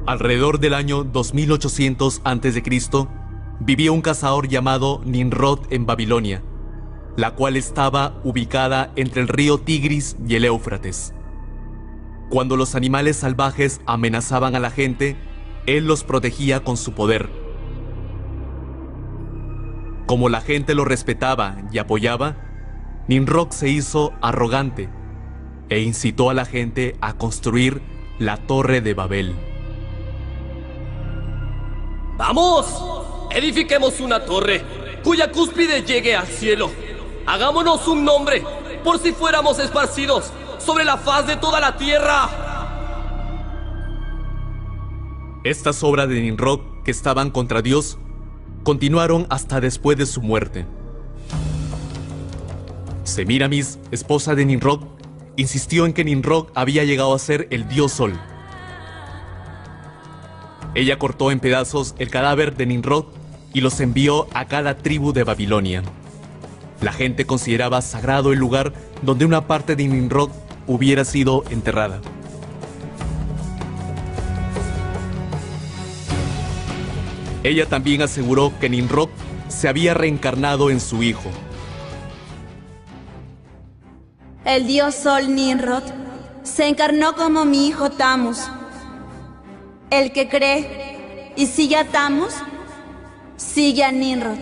Alrededor del año 2800 a.C., vivía un cazador llamado Nimrod en Babilonia, la cual estaba ubicada entre el río Tigris y el Éufrates. Cuando los animales salvajes amenazaban a la gente, él los protegía con su poder. Como la gente lo respetaba y apoyaba, Nimrod se hizo arrogante e incitó a la gente a construir la Torre de Babel. ¡Vamos! Edifiquemos una torre cuya cúspide llegue al cielo. Hagámonos un nombre, por si fuéramos esparcidos sobre la faz de toda la tierra. Estas obras de Nimrod, que estaban contra Dios, continuaron hasta después de su muerte. Semíramis, esposa de Nimrod, insistió en que Nimrod había llegado a ser el dios Sol. Ella cortó en pedazos el cadáver de Nimrod y los envió a cada tribu de Babilonia. La gente consideraba sagrado el lugar donde una parte de Nimrod hubiera sido enterrada. Ella también aseguró que Nimrod se había reencarnado en su hijo. El dios Sol Nimrod se encarnó como mi hijo Tammuz. El que cree y sigue a Tammuz, sigue a Nimrod.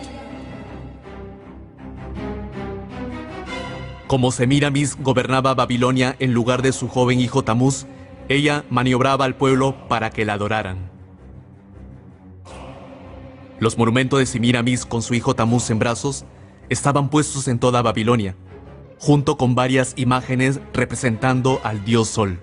Como Semíramis gobernaba Babilonia en lugar de su joven hijo Tammuz, ella maniobraba al pueblo para que la adoraran. Los monumentos de Semíramis con su hijo Tammuz en brazos estaban puestos en toda Babilonia, junto con varias imágenes representando al dios Sol.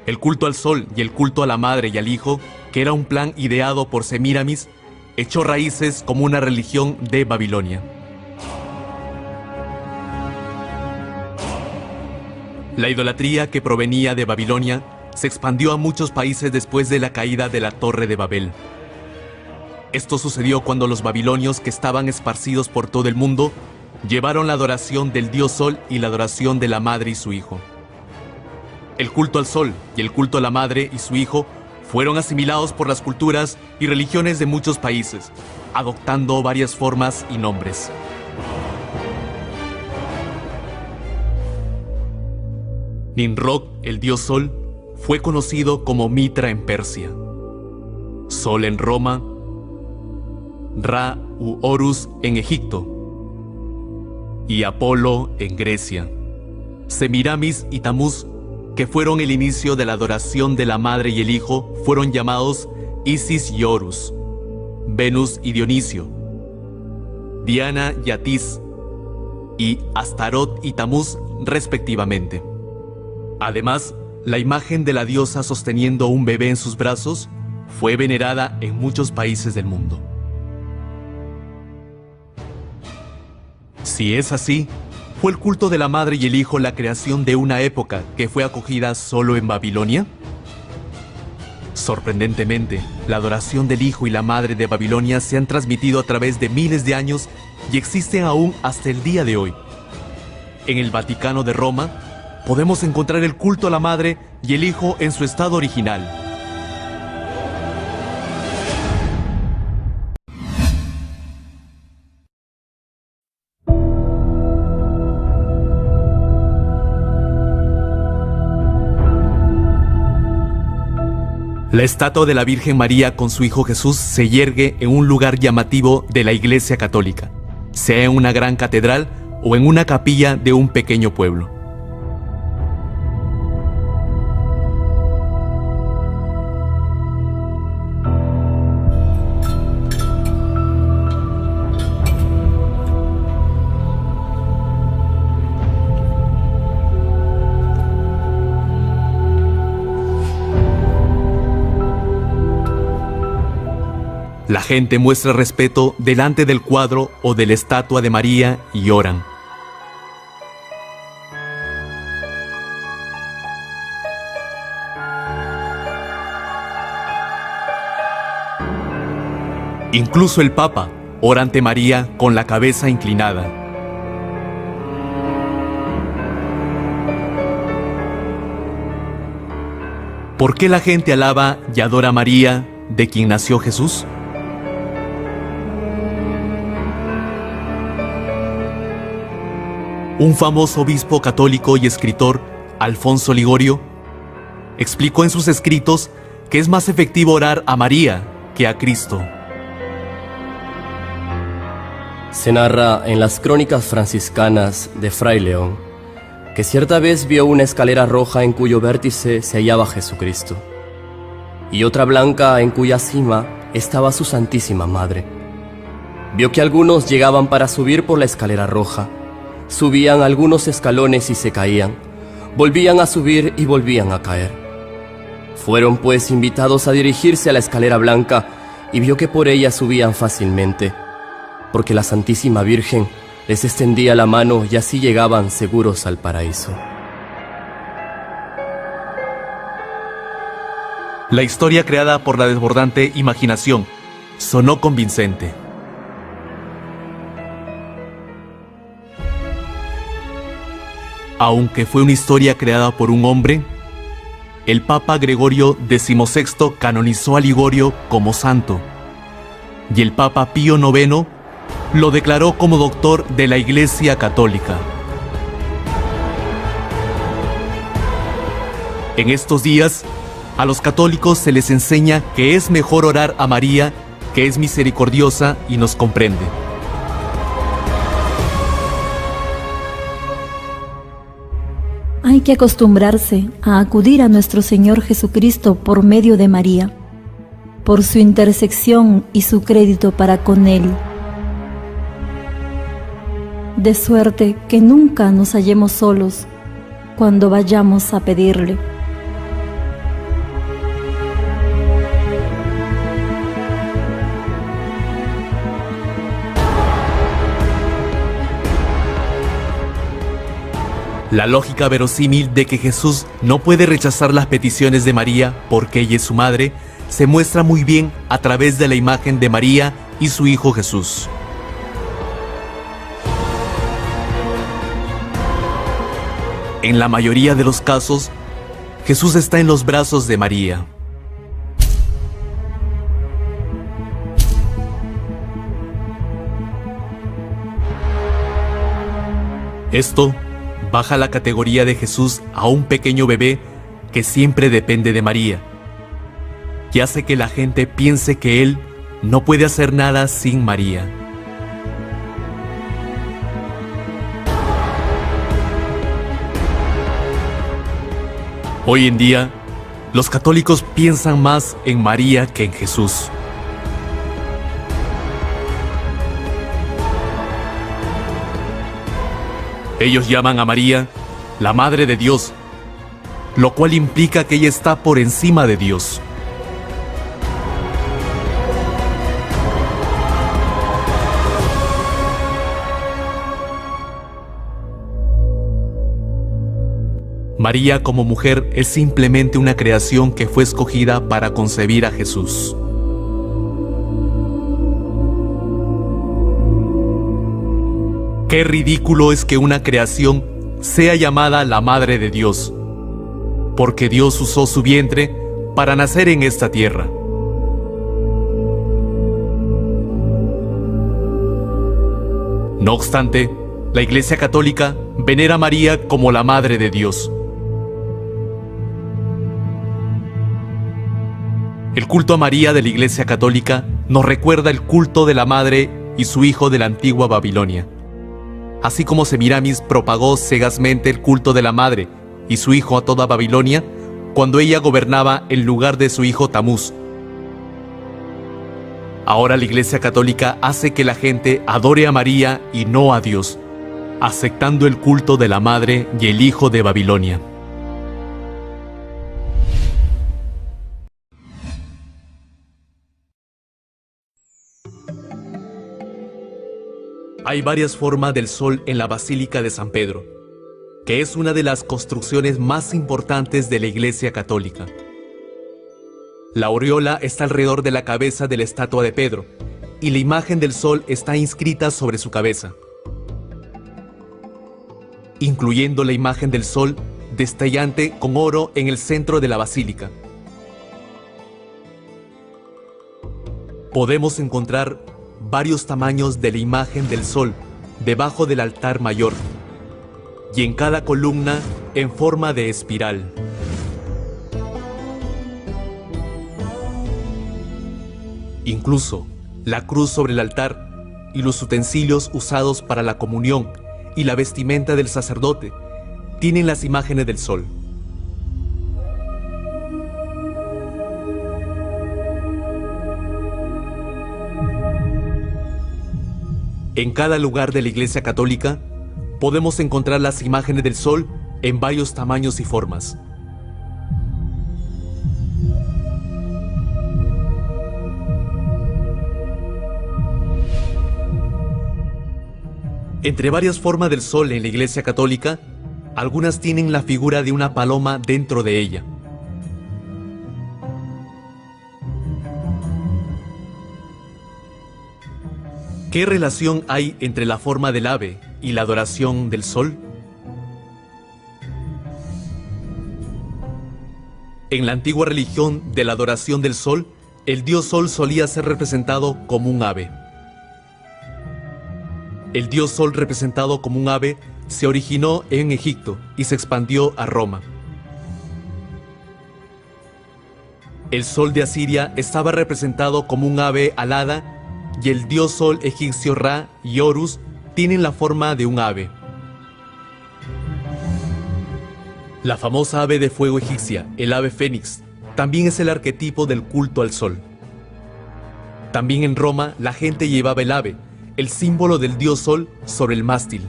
El culto al Sol y el culto a la madre y al hijo, que era un plan ideado por Semíramis, echó raíces como una religión de Babilonia. La idolatría que provenía de Babilonia se expandió a muchos países después de la caída de la Torre de Babel. Esto sucedió cuando los babilonios, que estaban esparcidos por todo el mundo, llevaron la adoración del dios Sol y la adoración de la madre y su hijo. El culto al Sol y el culto a la madre y su hijo fueron asimilados por las culturas y religiones de muchos países, adoptando varias formas y nombres. Nimrod, el dios Sol, fue conocido como Mitra en Persia, Sol en Roma, Ra u Horus en Egipto y Apolo en Grecia. Semíramis y Tammuz, que fueron el inicio de la adoración de la madre y el hijo, fueron llamados Isis y Horus, Venus y Dionisio, Diana y Atis, y Astarot y Tammuz respectivamente. Además, la imagen de la diosa sosteniendo un bebé en sus brazos fue venerada en muchos países del mundo. Si es así, ¿fue el culto de la madre y el hijo la creación de una época que fue acogida solo en Babilonia? Sorprendentemente, la adoración del hijo y la madre de Babilonia se han transmitido a través de miles de años y existen aún hasta el día de hoy. En el Vaticano de Roma, podemos encontrar el culto a la madre y el hijo en su estado original. La estatua de la Virgen María con su hijo Jesús se yergue en un lugar llamativo de la Iglesia Católica, sea en una gran catedral o en una capilla de un pequeño pueblo. La gente muestra respeto delante del cuadro o de la estatua de María y oran. Incluso el Papa ora ante María con la cabeza inclinada. ¿Por qué la gente alaba y adora a María, de quien nació Jesús? Un famoso obispo católico y escritor, Alfonso Ligorio, explicó en sus escritos que es más efectivo orar a María que a Cristo. Se narra en las crónicas franciscanas de Fray León que cierta vez vio una escalera roja en cuyo vértice se hallaba Jesucristo, y otra blanca en cuya cima estaba su Santísima Madre. Vio que algunos llegaban para subir por la escalera roja, subían algunos escalones y se caían, volvían a subir y volvían a caer. Fueron pues invitados a dirigirse a la escalera blanca y vio que por ella subían fácilmente, porque la Santísima Virgen les extendía la mano y así llegaban seguros al paraíso. La historia creada por la desbordante imaginación sonó convincente. Aunque fue una historia creada por un hombre, el Papa Gregorio XVI canonizó a Ligorio como santo, y el Papa Pío IX lo declaró como doctor de la Iglesia Católica. En estos días, a los católicos se les enseña que es mejor orar a María, que es misericordiosa y nos comprende. Hay que acostumbrarse a acudir a nuestro Señor Jesucristo por medio de María, por su intersección y su crédito para con Él, de suerte que nunca nos hallemos solos cuando vayamos a pedirle. La lógica verosímil de que Jesús no puede rechazar las peticiones de María porque ella es su madre se muestra muy bien a través de la imagen de María y su hijo Jesús. En la mayoría de los casos, Jesús está en los brazos de María. Esto baja la categoría de Jesús a un pequeño bebé que siempre depende de María, y hace que la gente piense que Él no puede hacer nada sin María. Hoy en día, los católicos piensan más en María que en Jesús. Ellos llaman a María la Madre de Dios, lo cual implica que ella está por encima de Dios. María como mujer es simplemente una creación que fue escogida para concebir a Jesús. Qué ridículo es que una creación sea llamada la Madre de Dios, porque Dios usó su vientre para nacer en esta tierra. No obstante, la Iglesia Católica venera a María como la Madre de Dios. El culto a María de la Iglesia Católica nos recuerda el culto de la Madre y su Hijo de la antigua Babilonia. Así como Semiramis propagó cegazmente el culto de la Madre y su Hijo a toda Babilonia, cuando ella gobernaba en lugar de su hijo Tamuz. Ahora la Iglesia Católica hace que la gente adore a María y no a Dios, aceptando el culto de la Madre y el Hijo de Babilonia. Hay varias formas del sol en la Basílica de San Pedro, que es una de las construcciones más importantes de la Iglesia Católica. La aureola está alrededor de la cabeza de la estatua de Pedro, y la imagen del sol está inscrita sobre su cabeza, incluyendo la imagen del sol destellante con oro en el centro de la basílica, podemos encontrar varios tamaños de la imagen del sol debajo del altar mayor, y en cada columna en forma de espiral. Incluso la cruz sobre el altar y los utensilios usados para la comunión y la vestimenta del sacerdote tienen las imágenes del sol. En cada lugar de la Iglesia Católica podemos encontrar las imágenes del sol en varios tamaños y formas. Entre varias formas del sol en la Iglesia Católica, algunas tienen la figura de una paloma dentro de ella. ¿Qué relación hay entre la forma del ave y la adoración del sol? En la antigua religión de la adoración del sol, el dios sol solía ser representado como un ave. El dios sol representado como un ave se originó en Egipto y se expandió a Roma. El sol de Asiria estaba representado como un ave alada, y el dios sol egipcio Ra y Horus tienen la forma de un ave. La famosa ave de fuego egipcia, el ave fénix, también es el arquetipo del culto al sol. También en Roma la gente llevaba el ave, el símbolo del dios sol, sobre el mástil.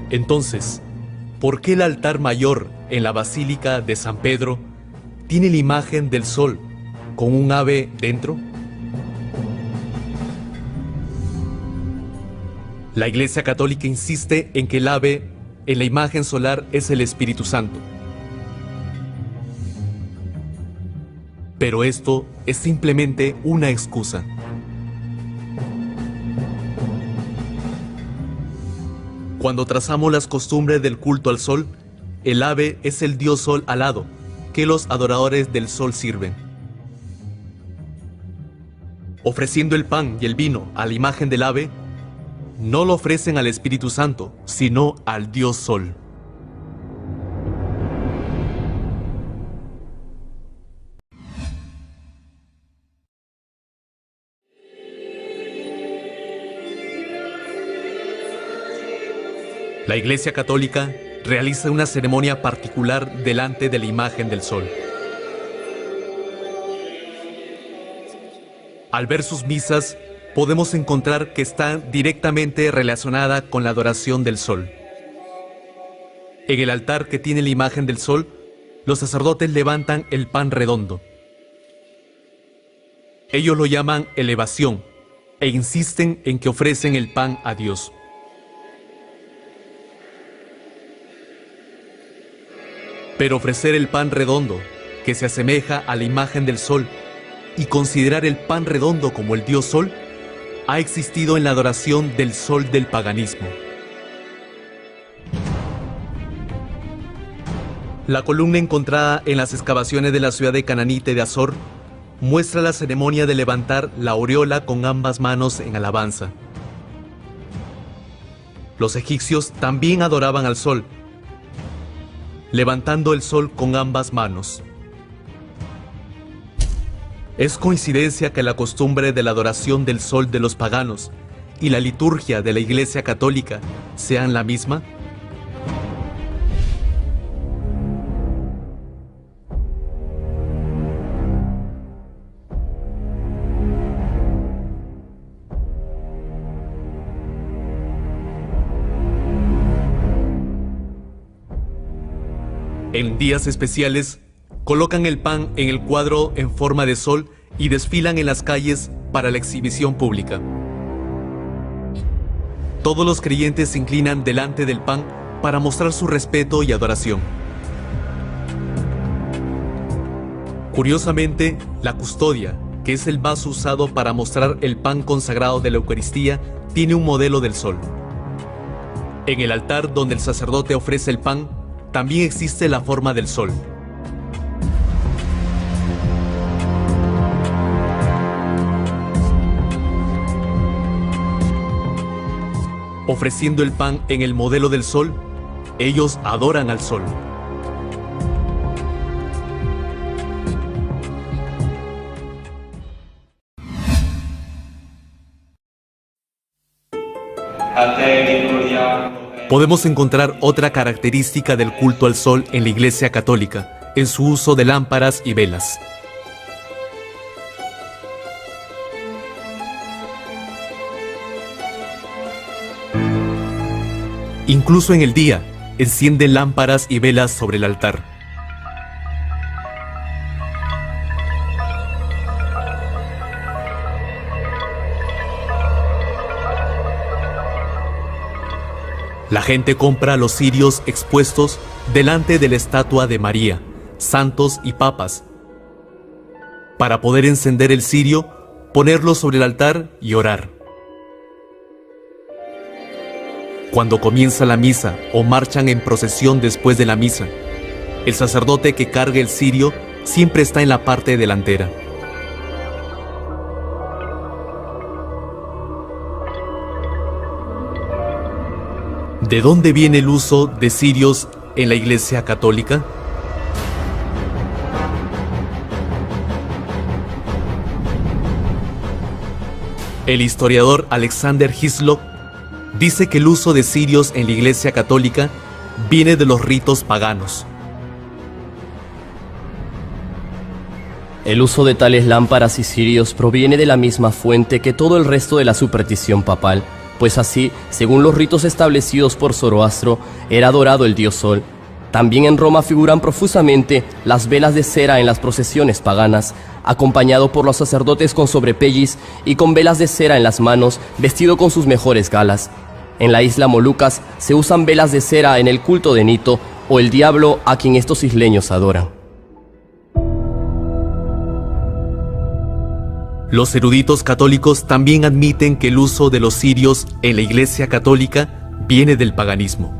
Entonces, ¿por qué el altar mayor en la Basílica de San Pedro tiene la imagen del sol con un ave dentro? La Iglesia Católica insiste en que el ave en la imagen solar es el Espíritu Santo. Pero esto es simplemente una excusa. Cuando trazamos las costumbres del culto al sol, el ave es el dios sol alado que los adoradores del sol sirven. Ofreciendo el pan y el vino a la imagen del ave, no lo ofrecen al Espíritu Santo, sino al dios sol. La Iglesia Católica realiza una ceremonia particular delante de la imagen del sol. Al ver sus misas, podemos encontrar que está directamente relacionada con la adoración del sol. En el altar que tiene la imagen del sol, los sacerdotes levantan el pan redondo. Ellos lo llaman elevación e insisten en que ofrecen el pan a Dios. Pero ofrecer el pan redondo, que se asemeja a la imagen del sol, y considerar el pan redondo como el dios sol, ha existido en la adoración del sol del paganismo. La columna encontrada en las excavaciones de la ciudad de Cananite de Azor muestra la ceremonia de levantar la aureola con ambas manos en alabanza. Los egipcios también adoraban al sol, levantando el sol con ambas manos. ¿Es coincidencia que la costumbre de la adoración del sol de los paganos y la liturgia de la Iglesia Católica sean la misma? En días especiales, colocan el pan en el cuadro en forma de sol y desfilan en las calles para la exhibición pública. Todos los creyentes se inclinan delante del pan para mostrar su respeto y adoración. Curiosamente, la custodia, que es el vaso usado para mostrar el pan consagrado de la Eucaristía, tiene un modelo del sol. En el altar donde el sacerdote ofrece el pan, también existe la forma del sol. Ofreciendo el pan en el modelo del sol, ellos adoran al sol. Podemos encontrar otra característica del culto al sol en la Iglesia Católica, en su uso de lámparas y velas. Incluso en el día, encienden lámparas y velas sobre el altar. La gente compra los cirios expuestos delante de la estatua de María, santos y papas, para poder encender el cirio, ponerlo sobre el altar y orar. Cuando comienza la misa o marchan en procesión después de la misa, el sacerdote que carga el cirio siempre está en la parte delantera. ¿De dónde viene el uso de cirios en la Iglesia Católica? El historiador Alexander Hislop dice que el uso de cirios en la Iglesia Católica viene de los ritos paganos. El uso de tales lámparas y cirios proviene de la misma fuente que todo el resto de la superstición papal, pues así, según los ritos establecidos por Zoroastro, era adorado el dios Sol. También en Roma figuran profusamente las velas de cera en las procesiones paganas, acompañado por los sacerdotes con sobrepellis y con velas de cera en las manos, vestido con sus mejores galas. En la isla Molucas se usan velas de cera en el culto de Nito, o el diablo a quien estos isleños adoran. Los eruditos católicos también admiten que el uso de los cirios en la Iglesia Católica viene del paganismo.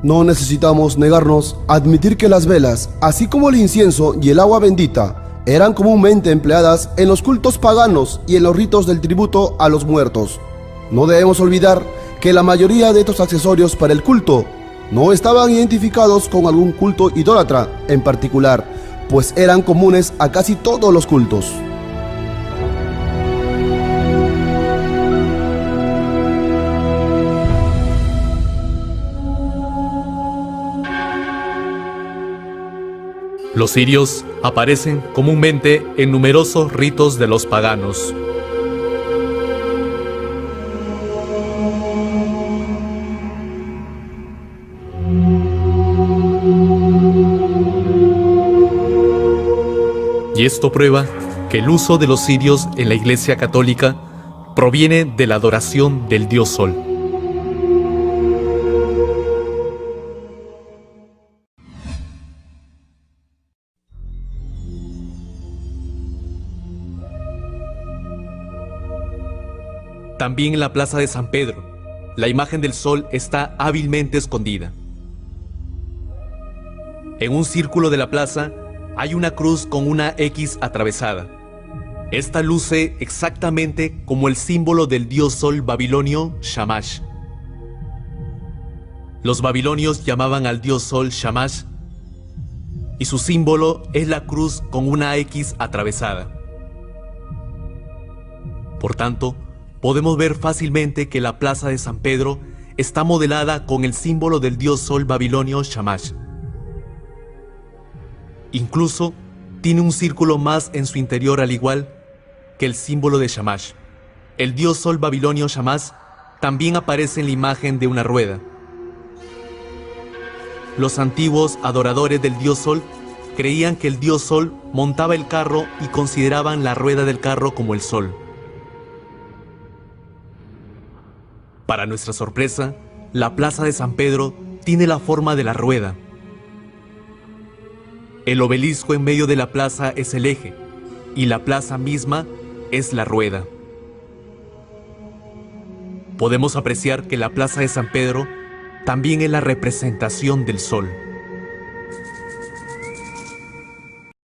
No necesitamos negarnos a admitir que las velas, así como el incienso y el agua bendita, eran comúnmente empleadas en los cultos paganos y en los ritos del tributo a los muertos. No debemos olvidar que la mayoría de estos accesorios para el culto no estaban identificados con algún culto idólatra en particular, pues eran comunes a casi todos los cultos. Los cirios aparecen comúnmente en numerosos ritos de los paganos. Y esto prueba que el uso de los cirios en la Iglesia Católica proviene de la adoración del dios Sol. También en la plaza de San Pedro, la imagen del sol está hábilmente escondida. En un círculo de la plaza hay una cruz con una X atravesada. Esta luce exactamente como el símbolo del dios sol babilonio Shamash. Los babilonios llamaban al dios sol Shamash y su símbolo es la cruz con una X atravesada. Por tanto, podemos ver fácilmente que la plaza de San Pedro está modelada con el símbolo del dios sol babilonio Shamash. Incluso tiene un círculo más en su interior, al igual que el símbolo de Shamash. El dios sol babilonio Shamash también aparece en la imagen de una rueda. Los antiguos adoradores del dios sol creían que el dios sol montaba el carro y consideraban la rueda del carro como el sol. Para nuestra sorpresa, la plaza de San Pedro tiene la forma de la rueda. El obelisco en medio de la plaza es el eje, y la plaza misma es la rueda. Podemos apreciar que la plaza de San Pedro también es la representación del sol.